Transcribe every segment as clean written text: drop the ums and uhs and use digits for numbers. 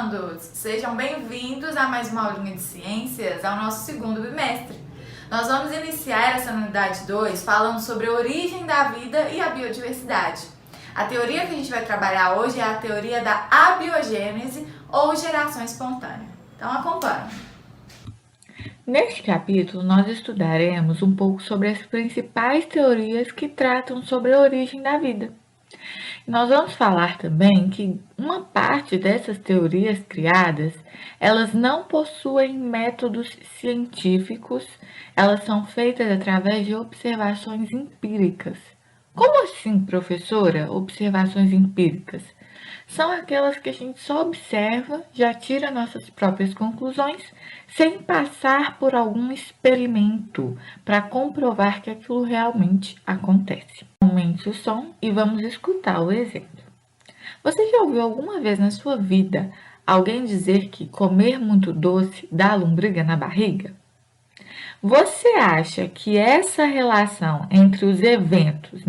graduandos! Sejam bem-vindos a mais uma aulinha de ciências, ao nosso segundo bimestre. Nós vamos iniciar essa unidade 2 falando sobre a origem da vida e a biodiversidade. A teoria que a gente vai trabalhar hoje é a teoria da abiogênese ou geração espontânea. Então acompanhe. Neste capítulo, nós estudaremos um pouco sobre as principais teorias que tratam sobre a origem da vida. Nós vamos falar também que uma parte dessas teorias criadas, elas não possuem métodos científicos, elas são feitas através de observações empíricas. Como assim, professora, observações empíricas? São aquelas que a gente só observa, já tira nossas próprias conclusões, sem passar por algum experimento para comprovar que aquilo realmente acontece. Aumente o som e vamos escutar o exemplo. Você já ouviu alguma vez na sua vida alguém dizer que comer muito doce dá lombriga na barriga? Você acha que essa relação entre os eventos,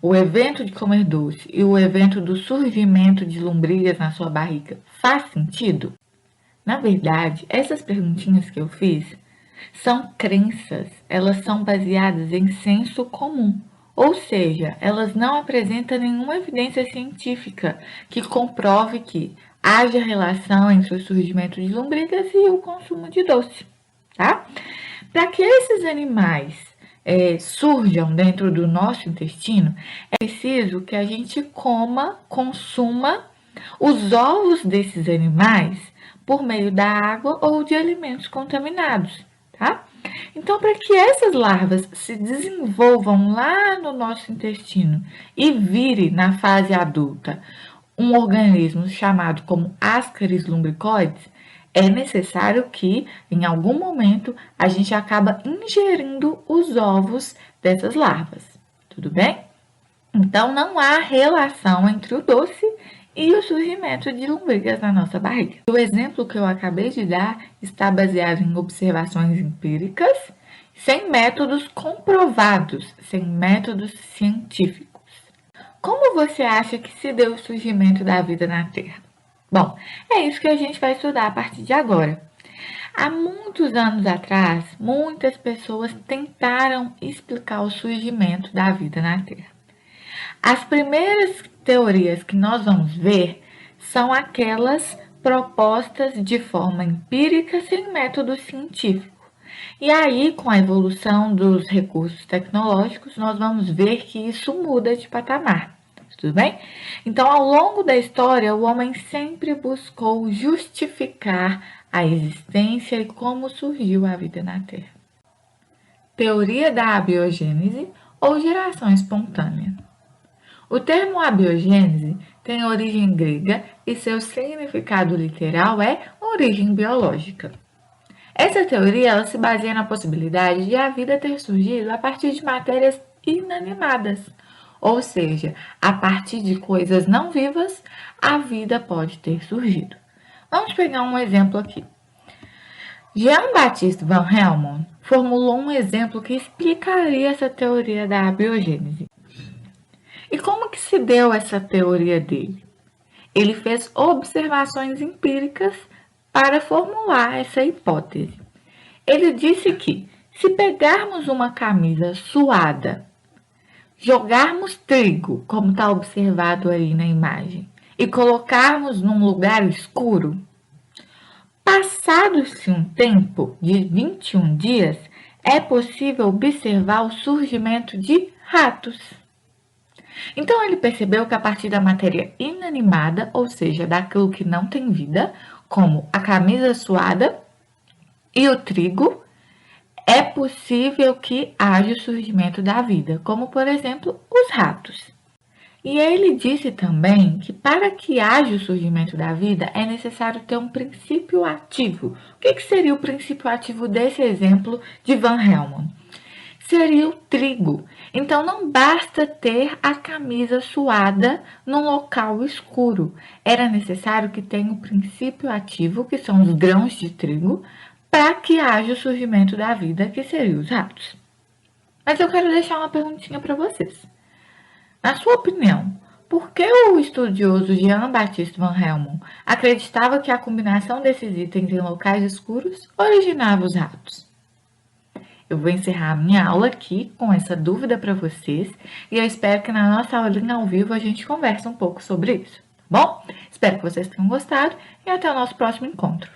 o evento de comer doce e o evento do surgimento de lombrigas na sua barriga faz sentido? Na verdade, essas perguntinhas que eu fiz são crenças, elas são baseadas em senso comum, ou seja, elas não apresentam nenhuma evidência científica que comprove que haja relação entre o surgimento de lombrigas e o consumo de doce, tá? Para que esses animais surjam dentro do nosso intestino, é preciso que a gente consuma os ovos desses animais por meio da água ou de alimentos contaminados, tá? Então, para que essas larvas se desenvolvam lá no nosso intestino e vire na fase adulta um organismo chamado como Ascaris lumbricoides, é necessário que, em algum momento, a gente acaba ingerindo os ovos dessas larvas, tudo bem? Então, não há relação entre o doce e o surgimento de lombrigas na nossa barriga. O exemplo que eu acabei de dar está baseado em observações empíricas, sem métodos comprovados, sem métodos científicos. Como você acha que se deu o surgimento da vida na Terra? Bom, é isso que a gente vai estudar a partir de agora. Há muitos anos atrás, muitas pessoas tentaram explicar o surgimento da vida na Terra. As primeiras teorias que nós vamos ver são aquelas propostas de forma empírica sem método científico. E aí, com a evolução dos recursos tecnológicos, nós vamos ver que isso muda de patamar. Tudo bem? Então, ao longo da história, o homem sempre buscou justificar a existência e como surgiu a vida na Terra. Teoria da abiogênese ou geração espontânea. O termo abiogênese tem origem grega e seu significado literal é origem biológica. Essa teoria ela se baseia na possibilidade de a vida ter surgido a partir de matérias inanimadas. Ou seja, a partir de coisas não vivas, a vida pode ter surgido. Vamos pegar um exemplo aqui. Jean-Baptiste van Helmont formulou um exemplo que explicaria essa teoria da abiogênese. E como que se deu essa teoria dele? Ele fez observações empíricas para formular essa hipótese. Ele disse que, se pegarmos uma camisa suada, jogarmos trigo, como está observado aí na imagem, e colocarmos num lugar escuro, passado-se um tempo de 21 dias, é possível observar o surgimento de ratos. Então, ele percebeu que a partir da matéria inanimada, ou seja, daquilo que não tem vida, como a camisa suada e o trigo, é possível que haja o surgimento da vida, como, por exemplo, os ratos. E ele disse também que para que haja o surgimento da vida, é necessário ter um princípio ativo. O que seria o princípio ativo desse exemplo de Van Helmont? Seria o trigo. Então, não basta ter a camisa suada num local escuro. Era necessário que tenha o princípio ativo, que são os grãos de trigo, para que haja o surgimento da vida, que seriam os ratos. Mas eu quero deixar uma perguntinha para vocês. Na sua opinião, por que o estudioso Jean-Baptiste Van Helmont acreditava que a combinação desses itens em locais escuros originava os ratos? Eu vou encerrar a minha aula aqui com essa dúvida para vocês e eu espero que na nossa aulinha ao vivo a gente converse um pouco sobre isso, tá bom? Espero que vocês tenham gostado e até o nosso próximo encontro.